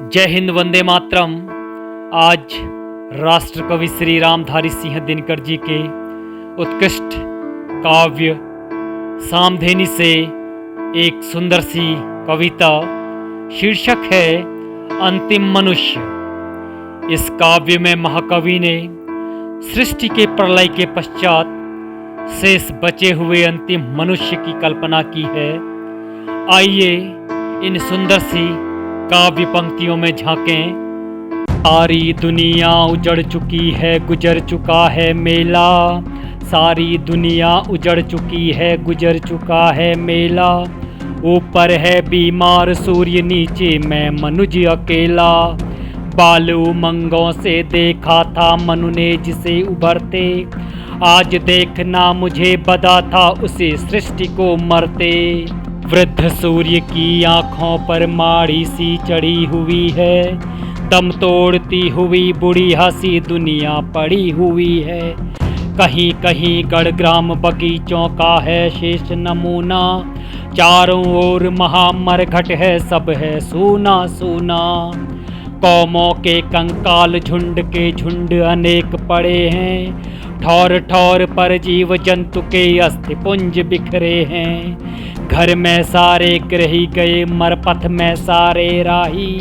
जय हिंद, वंदे मातरम। आज राष्ट्र कवि श्री रामधारी सिंह दिनकर जी के उत्कृष्ट काव्य सामधेनी से एक सुंदर सी कविता, शीर्षक है अंतिम मनुष्य। इस काव्य में महाकवि ने सृष्टि के प्रलय के पश्चात शेष बचे हुए अंतिम मनुष्य की कल्पना की है। आइए इन सुंदर सी काव्य पंक्तियों में झांकें। सारी दुनिया उजड़ चुकी है, गुजर चुका है मेला। सारी दुनिया उजड़ चुकी है, गुजर चुका है मेला। ऊपर है बीमार सूर्य, नीचे मैं मनुज अकेला। बालू मंगों से देखा था मनु ने जिसे उभरते, आज देखना मुझे बदा था उसे सृष्टि को मरते। वृद्ध सूर्य की आंखों पर माड़ी सी चढ़ी हुई है, दम तोड़ती हुई बूढ़ी हंसी दुनिया पड़ी हुई है। कहीं कहीं गढ़ग्राम बगीचों का है शेष नमूना, चारों ओर महामरघट है, सब है सूना सूना। कौमों के कंकाल झुंड के झुंड अनेक पड़े हैं, ठौर ठौर पर जीव जंतु के अस्थि पुंज बिखरे हैं। घर में सारे ग्रही गए, मरपथ में सारे राही।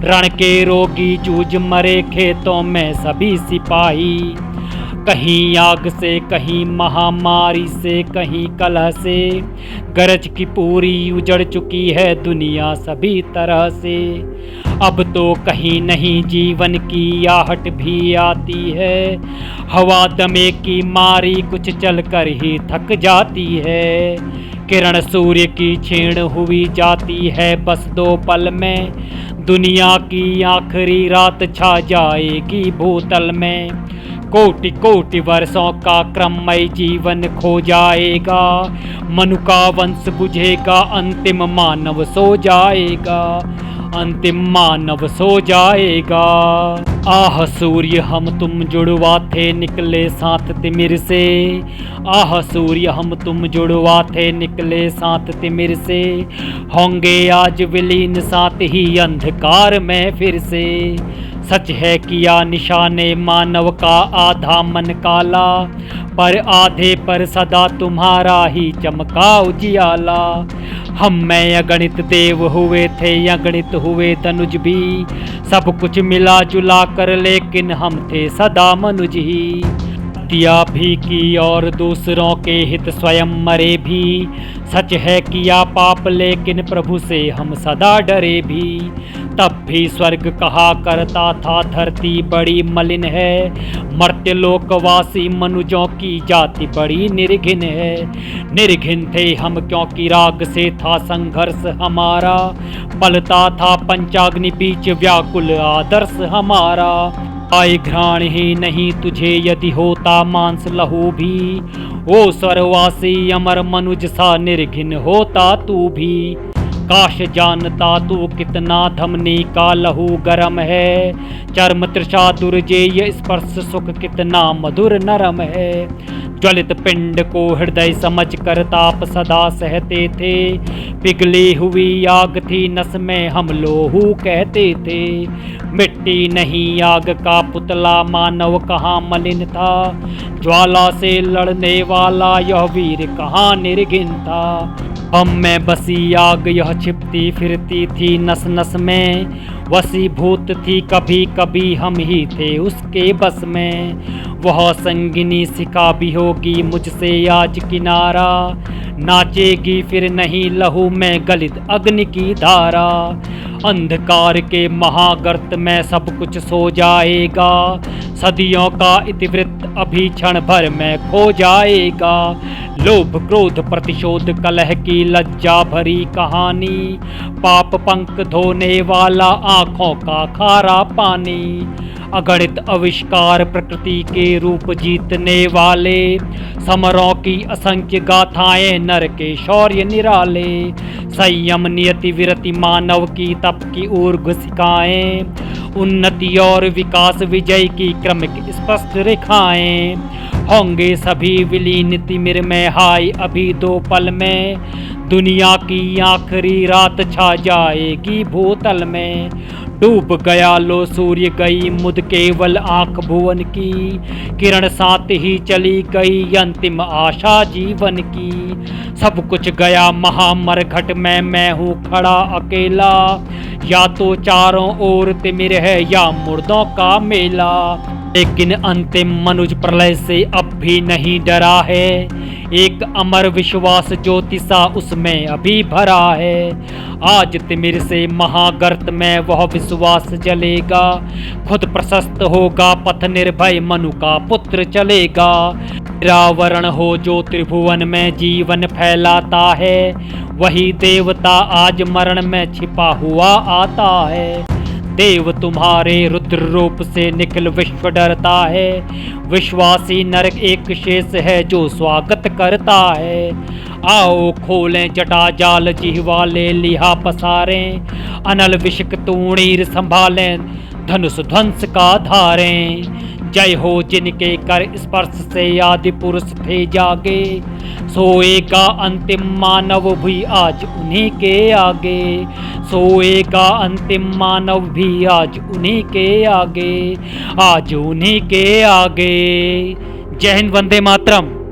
रण के रोगी जूझ मरे, खेतों में सभी सिपाही। कहीं आग से, कहीं महामारी से, कहीं कलह से। गरज की पूरी उजड़ चुकी है दुनिया सभी तरह से। अब तो कहीं नहीं जीवन की आहट भी आती है, हवा दमे की मारी कुछ चलकर ही थक जाती है। किरण सूर्य की क्षीण हुई जाती है बस 2 पल में, दुनिया की आखिरी रात छा जाएगी भूतल में। कोटि कोटि वर्षों का क्रममय जीवन खो जाएगा, मनु का वंश बुझेगा, अंतिम मानव सो जाएगा, अंतिम मानव सो जाएगा। आह सूर्य हम तुम जुड़वा थे, निकले साथ तिमिर से। आह सूर्य हम तुम जुड़वा थे, निकले साथ तिमिर से। होंगे आज विलीन साथ ही अंधकार में फिर से। सच है किया निशाने मानव का आधा मन काला, पर आधे पर सदा तुम्हारा ही चमका उजियाला। हम में अगणित देव हुए थे, अगणित हुए धनुज भी। सब कुछ मिला जुला कर लेकिन हम थे सदा मनुज ही। हत्या भी की और दूसरों के हित स्वयं मरे भी। सच है किया पाप लेकिन प्रभु से हम सदा डरे भी। तब भी स्वर्ग कहा करता था धरती बड़ी मलिन है, मर्त्य लोकवासी मनुजों की जाति बड़ी निर्घिन है। निर्घिन थे हम क्योंकि राग से था संघर्ष हमारा, पलता था पंचाग्नि बीच व्याकुल आदर्श हमारा। आय घ्राण ही नहीं तुझे यदि होता मांस लहू भी, ओ स्वर्गवासी अमर मनुज सा निर्घिन होता तू भी। काश जानता तू कितना धमनी का लहू गरम है, चर्म तृषा दुर्जेय स्पर्श सुख कितना मधुर नरम है। ज्वलित पिंड को हृदय समझ कर ताप सदा सहते थे, पिघली हुई आग थी नस में हम लोहू कहते थे। मिट्टी नहीं आग का पुतला मानव कहाँ मलिन था, ज्वाला से लड़ने वाला यह वीर कहाँ निर्घिन था। हम में बसी आग यह छिपती फिरती थी नस नस में, वशीभूत थी कभी कभी हम ही थे उसके बस में। वह संगिनी सिका भी होगी मुझसे आज किनारा, नाचेगी फिर नहीं लहू में गलित अग्नि की धारा। अंधकार के महागर्त में सब कुछ सो जाएगा, सदियों का इतिवृत्त अभी क्षण भर में खो जाएगा। लोभ क्रोध प्रतिशोध कलह की लज्जा भरी कहानी, पाप पंख धोने वाला आंखों का खारा पानी। अगणित आविष्कार प्रकृति के रूप जीतने वाले, समरों की असंख्य गाथाएं नर के शौर्य निराले। संयम नियति विरति मानव की तप की ऊर्ध्व सिखाएं, उन्नति और विकास विजय की क्रमिक स्पष्ट रेखाएं। होंगे सभी विलीन तिमिर में हाय अभी 2 पल में, दुनिया की आखिरी रात छा जाएगी भूतल में। डूब गया लो सूर्य गई मुद केवल आंख भुवन की। किरण साथ ही चली गई अंतिम आशा जीवन की। सब कुछ गया महामरघट में मैं हूँ खड़ा अकेला। या तो चारों ओर तिमिर है या मुर्दों का मेला। लेकिन अंतिम मनुज प्रलय से अब भी नहीं डरा है। एक अमर विश्वास ज्योति सा उसमें अभी भरा है। आज तिमिर से महागर्त में वह विश्वास जलेगा। खुद प्रशस्त होगा पथ निर्भय मनु का पुत्र चलेगा। निरावरण हो जो त्रिभुवन में जीवन फैलाता है। वही देवता आज मरण में छिपा हुआ आता है। देव तुम्हारे रुद्र रूप से निखिल विश्व डरता है। विश्वासी नरक एक शेष है जो स्वागत करता है। आओ खोलें जटा जाल जिह्वा ले लिहा पसारें। अनल विषक तूणीर संभालें धनुष ध्वंस का धारें। जय हो जिनके कर स्पर्श से आदि पुरुष थे जागे। सोएगा अंतिम मानव भी आज उन्हीं के आगे। सोएगा अंतिम मानव भी आज उन्हीं के आगे। आज उन्हीं के आगे। जय हिंद, वंदे मातरम।